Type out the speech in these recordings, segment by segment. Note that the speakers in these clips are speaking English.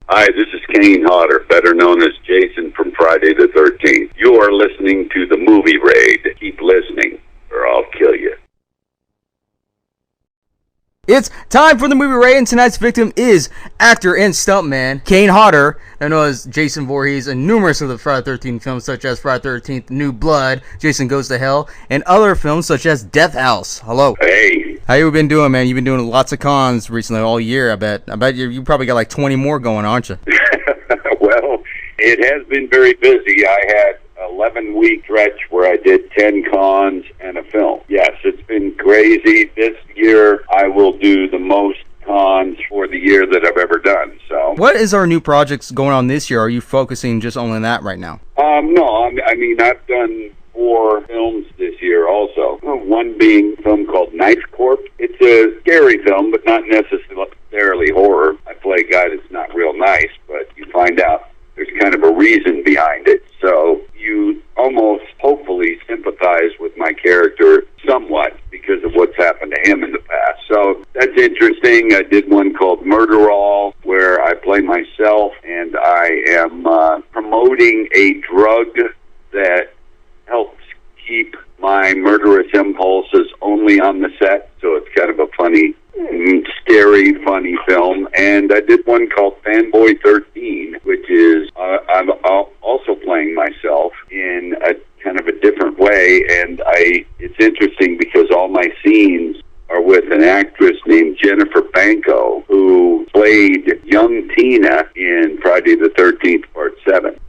Hi, this is Kane Hodder, better known as Jason from Friday the 13th. You are listening to the Movie Raid. Keep listening, or I'll kill you. It's time for the Movie Raid, and tonight's victim is actor and stuntman Kane Hodder, known as Jason Voorhees in numerous of the Friday the 13th films, such as Friday the 13th, New Blood, Jason Goes to Hell, and other films such as Death House. Hello. Hey. How you been doing, man? You've been doing lots of cons recently all year, I bet. I bet you probably got like 20 more going, aren't you? Well, it has been very busy. I had 11-week stretch where I did 10 cons and a film. Yes, it's been crazy. This year, I will do the most cons for the year that I've ever done. So, what is our new projects going on this year? Are you focusing just only on that right now? No, I mean, I've done 4 films this year also. One being a film called Knife Corp. It's a scary film, but not necessarily horror. I play a guy that's not real nice, but you find out there's kind of a reason behind it. So you almost hopefully sympathize with my character somewhat because of what's happened to him in the past. So that's interesting. I did one called Murder All, where I play myself, and I am promoting a drug that helps keep my murderous impulses only on the set. So it's kind of a funny, scary, funny film. And I did one called Fanboy 13, which is I'm also playing myself in a kind of a different way. And it's interesting because all my scenes are with an actress named Jennifer Banco, who played young Tina in Friday the 13th, Part 7,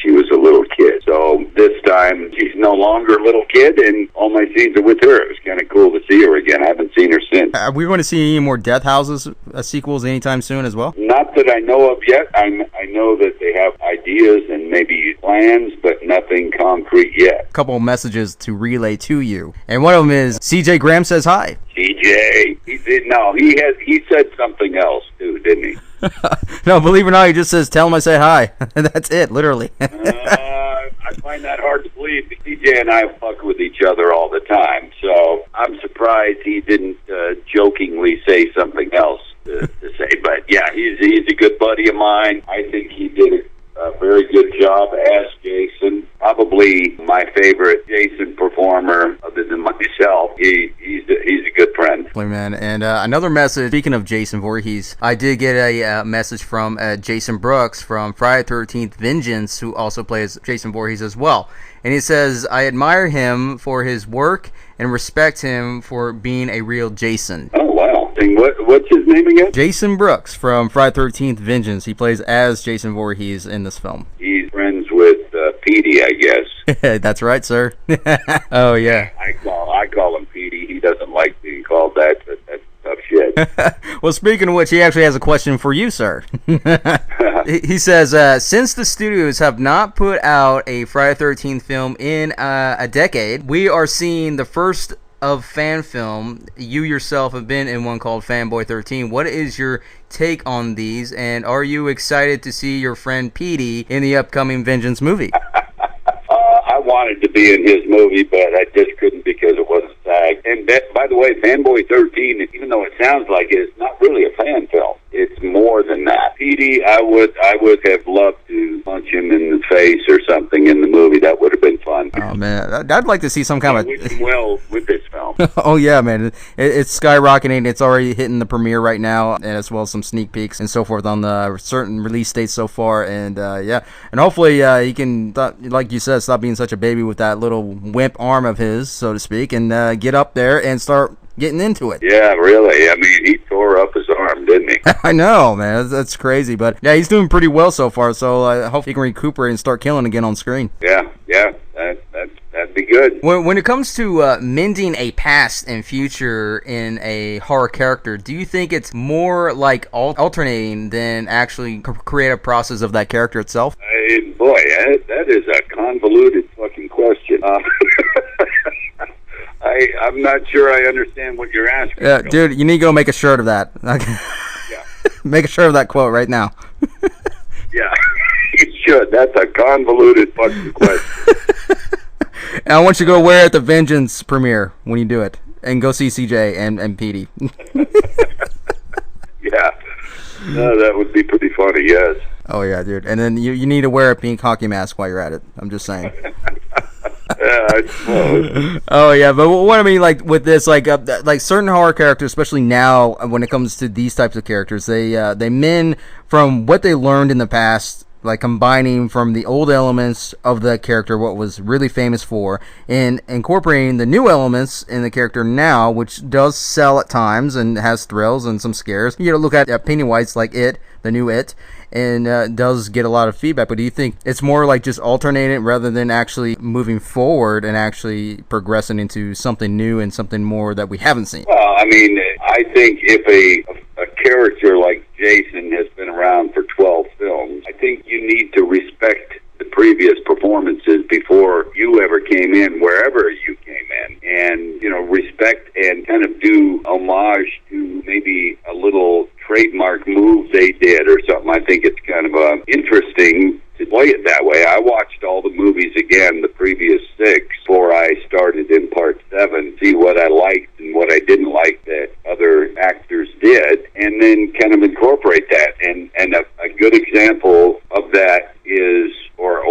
she was a little kid. So this time, she's no longer a little kid, and all my scenes are with her. It was kind of cool to see her again. I haven't seen her since. Are we going to see any more Death Houses sequels anytime soon as well? Not that I know of yet. I know that they have ideas and maybe plans, but nothing concrete yet. A couple of messages to relay to you, and one of them is CJ Graham says hi. CJ, he said something else too, didn't he? No, believe it or not, he just says, tell him I say hi. That's it, literally. I find that hard to believe. CJ and I fuck with each other all the time, so I'm surprised he didn't jokingly say something else to say. But yeah, he's a good buddy of mine. I think he did a very good job as Jason. Probably my favorite Jason performer other than myself. He's a good friend. Man. And another message, speaking of Jason Voorhees, I did get a message from Jason Brooks from Friday the 13th Vengeance, who also plays Jason Voorhees as well. And he says, I admire him for his work and respect him for being a real Jason. Oh, wow. And what's his name again? Jason Brooks from Friday the 13th Vengeance. He plays as Jason Voorhees in this film. He's friends with Petey, I guess. That's right, sir. Oh, yeah. I call him Petey. He doesn't like being called that, but that's tough shit. Well, speaking of which, he actually has a question for you, sir. He says, since the studios have not put out a Friday the 13th film in a decade, we are seeing the first of fan film. You yourself have been in one called Fanboy 13. What is your take on these, and are you excited to see your friend Petey in the upcoming Vengeance movie? I wanted to be in his movie, but I just couldn't because it wasn't SAG. And by the way, Fanboy 13, even though it sounds like it's not really a fan film, it's more than that. Petey, I would have loved to punch him in the face or something in the movie. That would have been fun. Oh man, I'd like to see some kind of. I wish him well with this film. Oh yeah, man, it's skyrocketing. It's already hitting the premiere right now, and as well as some sneak peeks and so forth on the certain release dates so far. And yeah, and hopefully he can, like you said, stop being such a baby with that little wimp arm of his, so to speak, and get up there and start getting into it. Yeah, really. I mean, he tore up his arm, didn't he? I know, man. That's crazy. But yeah, he's doing pretty well so far, so I hope he can recuperate and start killing again on screen. Yeah. That'd be good. When it comes to mending a past and future in a horror character, do you think it's more like alternating than actually creative process of that character itself? Boy, that is a convoluted fucking question. I'm not sure I understand what you're asking. Yeah, dude, you need to go make a shirt of that. Okay. Yeah. Make a shirt of that quote right now. Yeah, you should. That's a convoluted fucking question. And I want you to go wear it at the Vengeance premiere when you do it. And go see CJ and Petey. Yeah. That would be pretty funny, yes. Oh, yeah, dude. And then you need to wear a pink hockey mask while you're at it. I'm just saying. Yeah, I suppose. Oh yeah, but what I mean, like with this, like certain horror characters, especially now when it comes to these types of characters, they mend from what they learned in the past, like combining from the old elements of the character, what was really famous for, and incorporating the new elements in the character now, which does sell at times and has thrills and some scares. You know, look at Pennywise, like It, the new It, and does get a lot of feedback. But do you think it's more like just alternating rather than actually moving forward and actually progressing into something new and something more that we haven't seen? Well, I mean, I think if a character like Jason has been around for 12 films, I think you need to respect the previous performances before you ever came in, wherever you came in, and, you know, respect and kind of do homage to maybe a little trademark move they did or something. I think it's kind of interesting to play it that way. I watched all the movies again, the previous 6, before I started in part 7, see what I liked and what I didn't like that other actors did, and then kind of incorporate that. And a good example of that is, or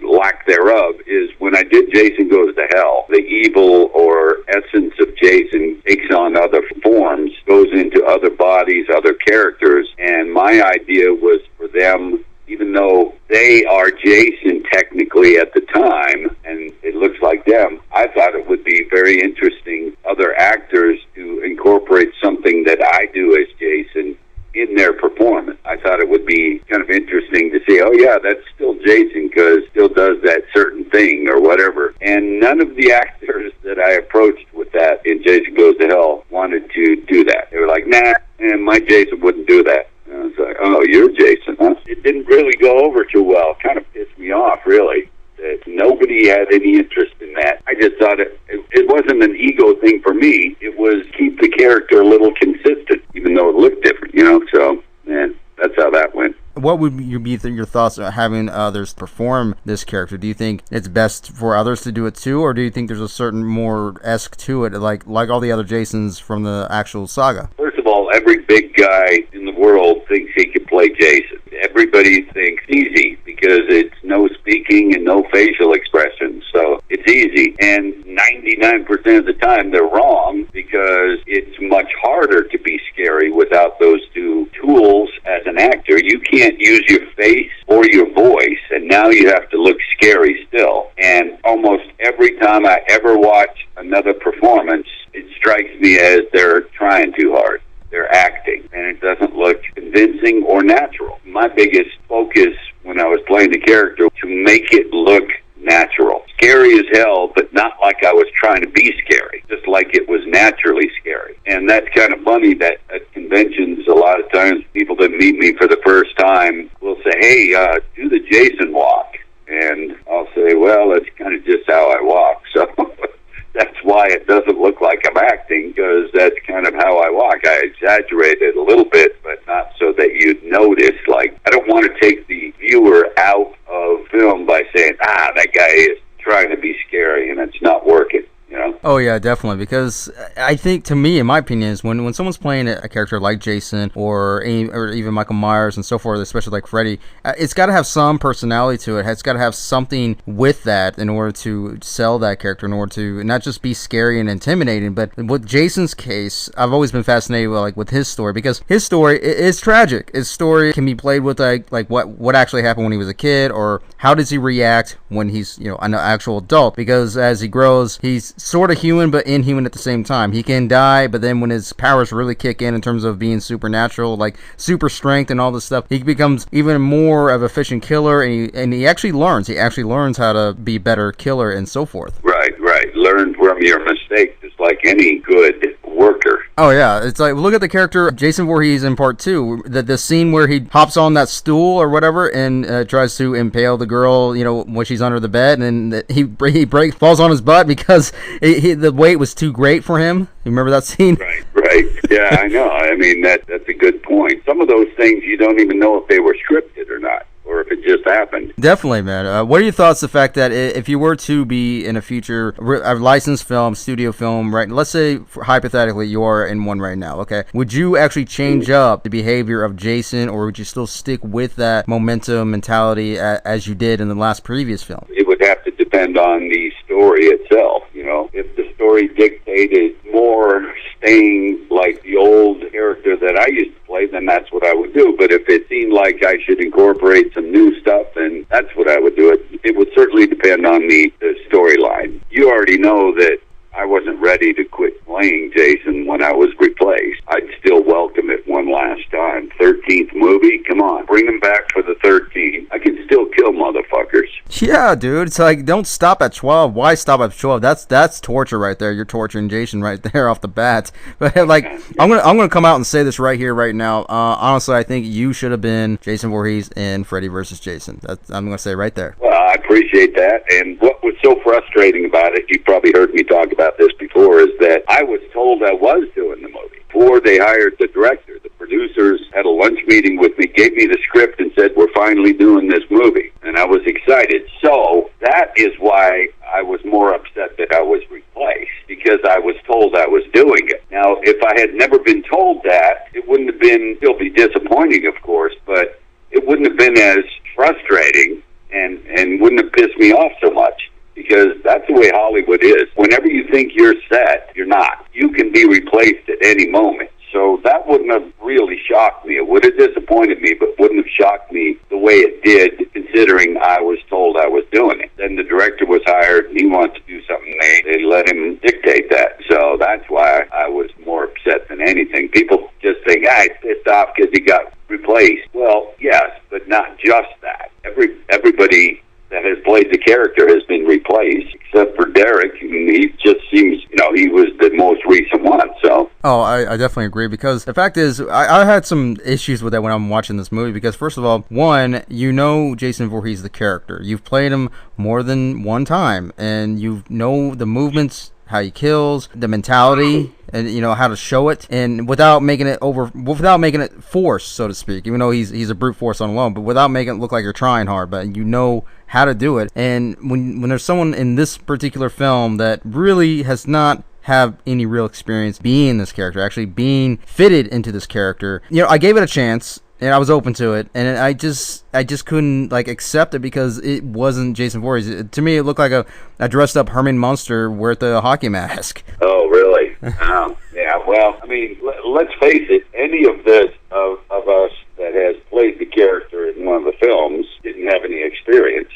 lack thereof, is when I did Jason Goes to Hell. The evil or essence of Jason takes on other forms, goes into other bodies, other characters, and my idea was for them, even though they are Jason technically at the time, and it looks like them, I thought it would be very interesting other actors to incorporate something that I do as Jason in their performance. I thought it would be kind of interesting to see, oh yeah, that's still Jason because still does that certain thing or whatever. And none of the actors that I approached with that in Jason Goes to Hell wanted to do that. They were like, nah, and my Jason wouldn't do that. And I was like, oh, you're Jason, huh? It didn't really go over too well. Kind of pissed me off, really. That nobody had any interest in that. I just thought it wasn't an ego thing for me. It was keep the character a little consistent, even though it looked different, you know? So, man, that's how that went. What would be your thoughts on having others perform this character? Do you think it's best for others to do it too, or do you think there's a certain more esque to it, like all the other Jasons from the actual saga? First of all, every big guy in the world thinks he can play Jason. Everybody thinks easy because it's no speaking and no facial expressions, so it's easy. And 99% of the time they're wrong because it's much harder to be scary without those two tools as an actor. You can't use your face or your voice, and now you have to look scary still. And almost every time I ever watch another performance, it strikes me as they're trying too hard. They're acting, and it doesn't look convincing or natural. My biggest focus when I was playing the character to make it look natural. Scary as hell, but not like I was trying to be scary, just like it was naturally scary. And that's kind of funny that at conventions, a lot of times people that meet me for the first time will say, hey, do the Jason walk. And I'll say, well, that's kind of just how I walk. So that's why it doesn't look like I'm acting, because that's kind of how I walk. I exaggerate it a little bit, but not so that you'd notice. Like, I don't want to take the viewer out of film by saying, that guy is trying to be scary, and it's not working. You know? Oh yeah, definitely. Because I think, to me, in my opinion, is when someone's playing a character like Jason or even Michael Myers and so forth, especially like Freddy, it's got to have some personality to it. It's got to have something with that in order to sell that character, in order to not just be scary and intimidating. But with Jason's case, I've always been fascinated with his story, because his story is tragic. His story can be played with like what actually happened when he was a kid, or how does he react when he's an actual adult. Because as he grows, he's sort of human but inhuman at the same time. He can die, but then when his powers really kick in terms of being supernatural, like super strength and all this stuff, he becomes even more of a efficient killer, and he actually learns. He actually learns how to be a better killer and so forth. Right. Learn from your mistakes, just like any good worker. Oh yeah, it's like, look at the character Jason Voorhees in part 2. The scene where he hops on that stool or whatever and tries to impale the girl, when she's under the bed, and he falls on his butt because the weight was too great for him. You remember that scene? Right. Yeah, I know. I mean, that's a good point. Some of those things you don't even know if they were scripted or not, or if it just happened. Definitely, man. What are your thoughts, the fact that if you were to be in a future a licensed film, studio film, right? Let's say, hypothetically, you are in one right now, okay? Would you actually change up the behavior of Jason, or would you still stick with that momentum mentality as you did in the last previous film? It would have to depend on the story itself, you know. If the story dictated more staying like the old character that I used to play, then that's what I would do. But if it seemed like I should incorporate some new stuff, then that's what I would do. It would certainly depend on the storyline. You already know that I wasn't ready to quit playing Jason when I was replaced. I'd still welcome it one last time. 13th movie? Come on. Bring him back for the 13th. I can still kill motherfuckers. Yeah, dude. It's like, don't stop at 12. Why stop at 12? That's torture right there. You're torturing Jason right there off the bat. But like, I'm gonna come out and say this right here, right now. Honestly, I think you should have been Jason Voorhees in Freddy vs. Jason. I'm gonna say right there. Well, I appreciate that. And what was so frustrating about it, you probably heard me talk about this before, is that I was told I was doing the movie before they hired the director. The producers had a lunch meeting with me, gave me the script, and said, we're finally doing this movie. And I was excited. So that is why I was more upset that I was replaced, because I was told I was doing it. Now, if I had never been told that, it wouldn't have been, still be disappointing, of course, but it wouldn't have been as frustrating and wouldn't have pissed me off so much. Because that's the way Hollywood is. Whenever you think you're set, you're not. You can be replaced at any moment. So that wouldn't have really shocked me. It would have disappointed me, but wouldn't have shocked me the way it did, considering I was told I was doing it. Then the director was hired, and he wanted to do something. They let him dictate that. So that's why I was more upset than anything. People just think, he's pissed off because he got replaced. Well, yes, but not just that. Everybody that has played the character has been replaced, except for Derek. He just seems, he was the most recent one, so. Oh, I definitely agree, because the fact is, I had some issues with that when I'm watching this movie, because first of all, Jason Voorhees, the character. You've played him more than one time, and you know the movements, how he kills, the mentality, and how to show it, and without making it forced, so to speak. Even though he's a brute force on alone, but without making it look like you're trying hard, but how to do it. And when there's someone in this particular film that really has not have any real experience being this character, actually being fitted into this character, I gave it a chance. And I was open to it, and I just couldn't accept it because it wasn't Jason Voorhees. To me, it looked like a dressed up Herman Munster with a hockey mask. Oh, really? Yeah. Well, I mean, let's face it. Any of us that has played the character in one of the films didn't have any experience,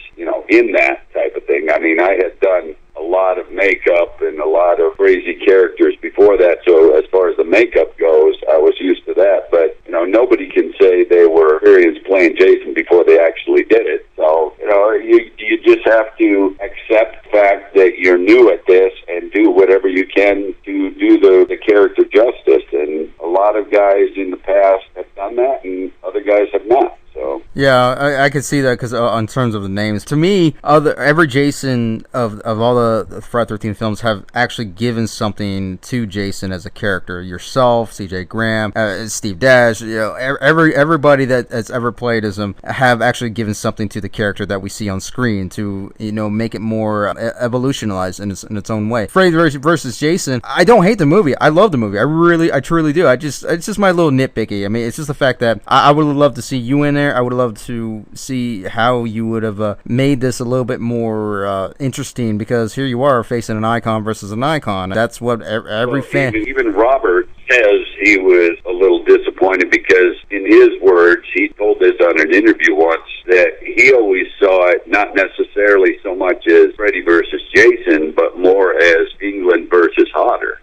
in that type of thing. I mean, I had done a lot of makeup and a lot of crazy characters before that, so as far as the makeup goes, I was used to that. But nobody can say they were experienced playing Jason before they actually did it. So you just have to accept the fact that you're new at this and do whatever you can to do the character justice. And a lot of guys in the past have done that, and other guys have not. So. Yeah, I could see that, because in terms of the names, to me, every Jason of all the Friday 13 films have actually given something to Jason as a character. Yourself, C.J. Graham, Steve Dash, everybody that's ever played as him have actually given something to the character that we see on screen to make it more evolutionized in its own way. Freddy versus Jason, I don't hate the movie. I love the movie. I truly do. It's just my little nitpicky. I mean, it's just the fact that I would have loved to see you in there. I would have loved to see how you would have made this a little bit more interesting, because here you are facing an icon versus an icon. That's what every fan. Even Robert says he was a little disappointed, because in his words, he told this on an interview once, that he always saw it not necessarily so much as Freddy versus Jason, but more as England versus Hodder.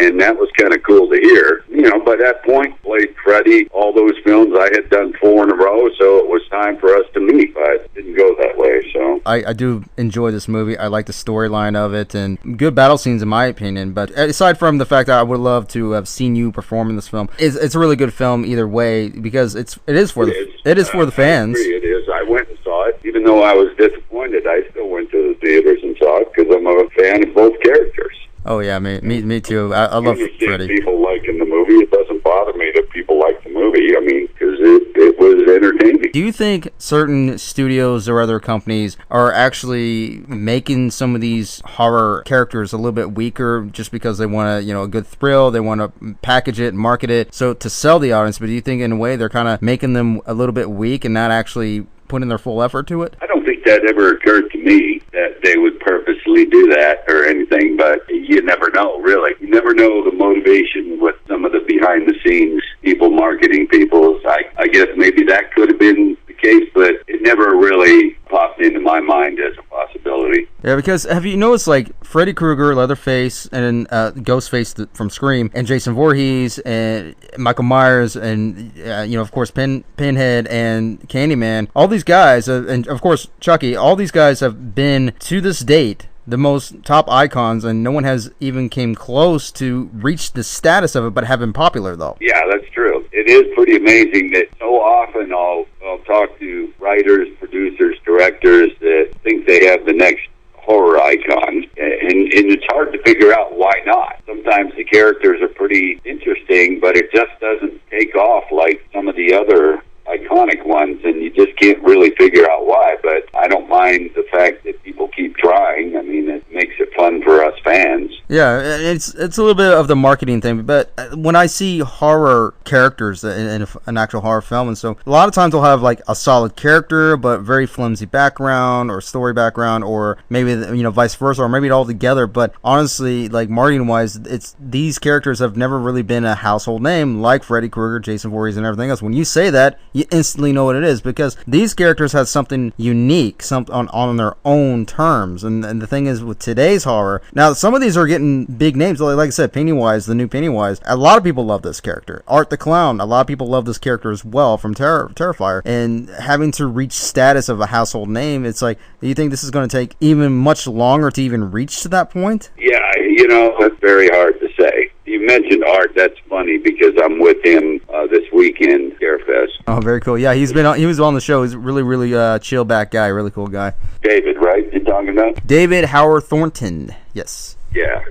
And that was kind of cool to hear. By that point, played Freddy, all those films. I had done 4 in a row, so it was time for us to meet, but it didn't go that way, so. I do enjoy this movie. I like the storyline of it, and good battle scenes in my opinion, but aside from the fact that I would love to have seen you perform in this film, it's a really good film either way, because it is for the fans. I agree, it is. I went and saw it. Even though I was disappointed, I still went to the theaters and saw it, because I'm a fan of both characters. Oh yeah, me too. I love Freddy. People liking the movie. It doesn't bother me that people like the movie. I mean, because it was entertaining. absolutely. Do you think certain studios or other companies are actually making some of these horror characters a little bit weaker just because they want a good thrill, they want to package it and market it so to sell the audience, but do you think in a way they're kind of making them a little bit weak and not actually putting their full effort to it? I don't think that ever occurred to me that they would purposely do that or anything, but you never know, really. You never know the motivation with some of the behind-the-scenes people, marketing people. I guess maybe that could have been the case, but it never really popped into my mind as a possibility. Yeah, because have you noticed, like, Freddy Krueger, Leatherface, and Ghostface from Scream, and Jason Voorhees, and Michael Myers, and, of course, Pinhead, and Candyman, all these guys, and, of course, Chucky, all these guys have been, to this date, the most top icons, and no one has even came close to reach the status of it, but have been popular, though. Yeah, that's true. It is pretty amazing that so often I'll talk to writers, producers, directors that think they have the next horror icon, and it's hard to figure out why not. Sometimes the characters are pretty interesting, but it just doesn't take off like some of the other iconic ones, and you just can't really figure out why. But I don't mind the fact that people keep trying. I mean, it makes it fun for us fans. Yeah, it's a little bit of the marketing thing, but when I see horror characters in an actual horror film, and so a lot of times they'll have like a solid character, but very flimsy background or story background, or maybe vice versa, or maybe it all together. But honestly, like marketing wise, it's these characters have never really been a household name like Freddy Krueger, Jason Voorhees, and everything else. When you say that, you instantly know what it is, because these characters have something unique, something on their own terms. And the thing is, with today's horror, now some of these are getting big names. Like I said, Pennywise, the new Pennywise. A lot of people love this character. Art the Clown, a lot of people love this character as well from Terrifier. And having to reach status of a household name, it's like, do you think this is going to take even much longer to even reach to that point? Yeah, that's very hard to say. You mentioned Art. That's funny because I'm with him this weekend, Scarefest. Oh, very cool. Yeah, he was on the show. He's a really, really chill back guy, really cool guy. David, right? You're talking about? David Howard Thornton. Yes. Yeah,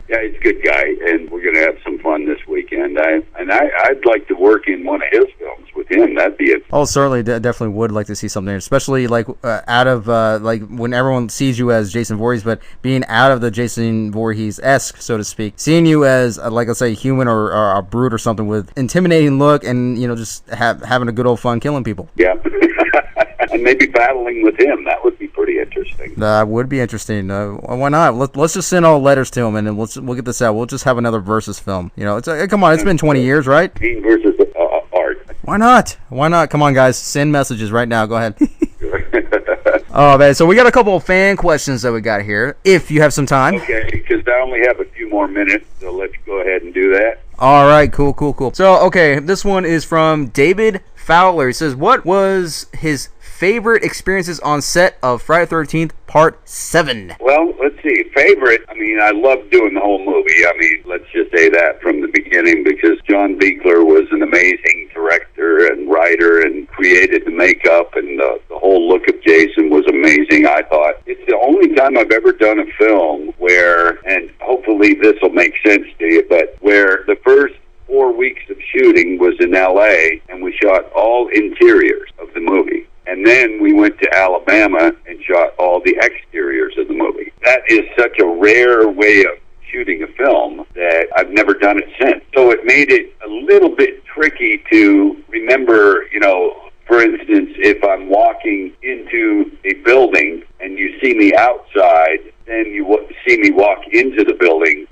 he's a good guy, and we're going to have some fun this weekend. I'd like to work in one of his films with him. That'd be it. Oh, certainly, definitely would like to see something, especially like out of like when everyone sees you as Jason Voorhees, but being out of the Jason Voorhees-esque, so to speak, seeing you as like let's say human or a brute or something with intimidating look, and just having a good old fun killing people. Yeah. And maybe battling with him. That would be pretty interesting. That would be interesting. Why not? Let's just send all letters to him, and then we'll get this out. We'll just have another versus film. Come on, it's been 20 years, right? Kane versus Art. Why not? Come on, guys. Send messages right now. Go ahead. Oh, man. So we got a couple of fan questions that we got here, if you have some time. Okay, because I only have a few more minutes, so let's go ahead and do that. All right, cool. So, okay, this one is from David Fowler. He says, what was his favorite experiences on set of Friday the 13th Part 7? Well, let's see. Favorite, I loved doing the whole movie. Let's just say that from the beginning, because John Buechler was an amazing director and writer and created the makeup, and the whole look of Jason was amazing, I thought. It's the only time I've ever done a film where, and hopefully this will make sense to you, but where the first 4 weeks of shooting was in L.A., and we shot all interiors of the movie. And then we went to Alabama and shot all the exteriors of the movie. That is such a rare way of shooting a film that I've never done it since. So it made it a little bit tricky to remember, for instance, if I'm walking into a building and you see me outside, then you see me walk into the building.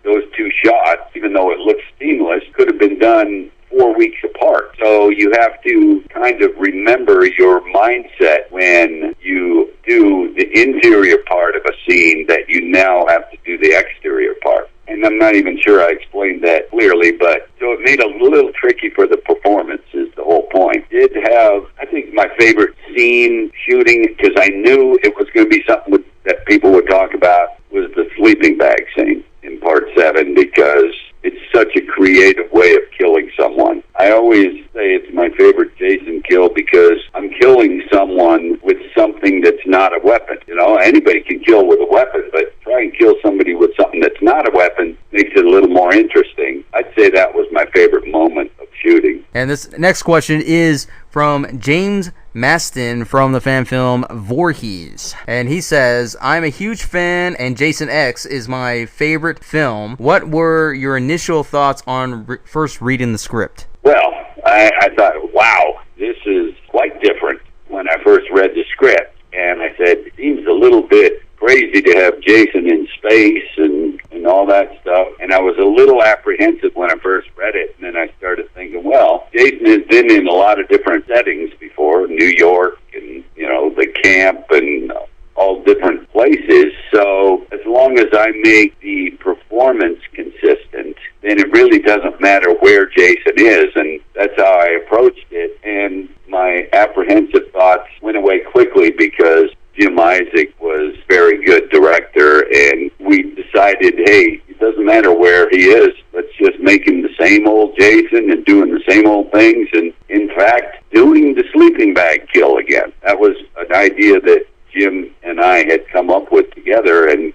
Those two shots, even though it looks seamless, could have been done 4 weeks apart. So you have to kind of remember your mindset when you do the interior part of a scene that you now have to do the exterior part. And I'm not even sure I explained that clearly, but so it made it a little tricky for the performance is the whole point. Did have, I think, my favorite scene shooting, because I knew it was going to be something that people would talk about, was the sleeping bag scene in Part 7, because it's such a creative way of killing someone. I always say it's my favorite Jason kill because I'm killing someone with something that's not a weapon. Anybody can kill with a weapon, but try and kill somebody with something that's not a weapon makes it a little more interesting. I'd say that was my favorite moment of shooting. And this next question is from James Maston from the fan film Voorhees. And he says, I'm a huge fan and Jason X is my favorite film. What were your initial thoughts on first reading the script? Well, I thought, wow, this is quite different when I first read the script. And I said, it seems a little bit crazy to have Jason in space and all that stuff. And I was a little apprehensive when I first read it. And then I started thinking, well, Jason has been in a lot of different settings before, New York and, the camp and all different places. So as long as I make the performance consistent, then it really doesn't matter where Jason is. And that's how I approached it. And my apprehensive thoughts went away quickly because Jim Isaac was a very good director, and we decided, hey, it doesn't matter where he is. Let's just make him the same old Jason and doing the same old things, and in fact, doing the sleeping bag kill again. That was an idea that Jim and I had come up with together, and,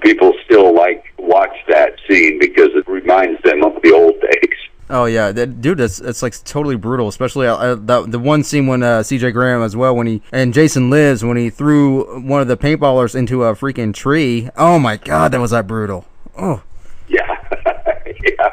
people still like to watch that scene because it reminds them of the old days. Oh yeah, dude, it's like totally brutal. Especially the one scene when C.J. Graham as well, and Jason Lives when he threw one of the paintballers into a freaking tree. Oh my God, that was brutal. Oh yeah, yeah,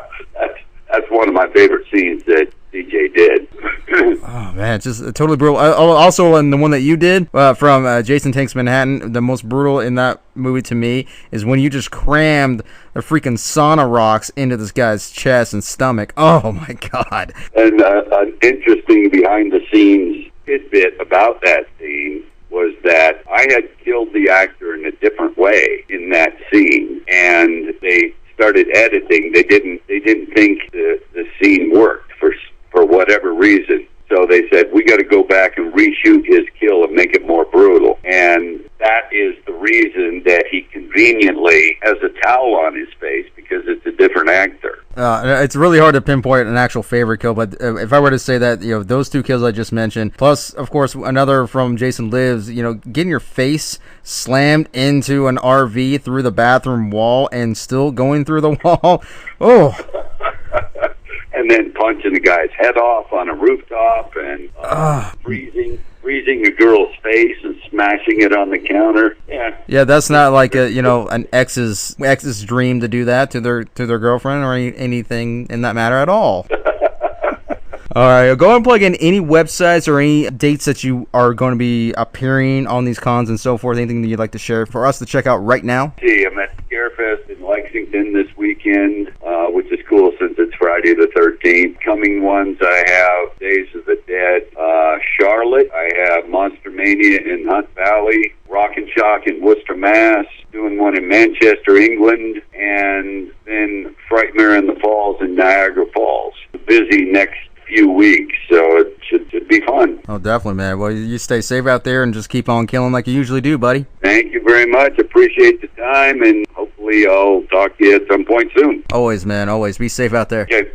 that's one of my favorite scenes that C.J. did. Oh man, it's just totally brutal. Also, in the one that you did from Jason Takes Manhattan, the most brutal in that movie to me is when you just crammed the freaking sauna rocks into this guy's chest and stomach. Oh my God! And an interesting behind-the-scenes tidbit about that scene was that I had killed the actor in a different way in that scene, and they started editing. They didn't think the scene worked for whatever reason. So they said, we got to go back and reshoot his kill and make it more brutal. And that is the reason that he conveniently has a towel on his face, because it's a different actor. It's really hard to pinpoint an actual favorite kill, but if I were to say that, those two kills I just mentioned, plus, of course, another from Jason Lives, getting your face slammed into an RV through the bathroom wall and still going through the wall. Oh. And then punching the guy's head off on a rooftop and freezing a girl's face and smashing it on the counter. Yeah, that's not like an ex's dream to do that to their girlfriend or anything in that matter at all. All right, go ahead and plug in any websites or any dates that you are going to be appearing on these cons and so forth. Anything that you'd like to share for us to check out right now? I'm at Scarefest in Lexington this weekend, which is cool since it's Friday the 13th. Coming ones, I have Days of the Dead, Charlotte. I have Monster Mania in Hunt Valley, Rock and Shock in Worcester, Mass. Doing one in Manchester, England, and then Frightmare in the Falls in Niagara Falls. Busy next few weeks, so it should be fun. Oh, definitely, man. Well, you stay safe out there and just keep on killing like you usually do, buddy. Thank you very much. Appreciate the time, and hopefully I'll talk to you at some point soon. Always, man. Always. Be safe out there. Okay.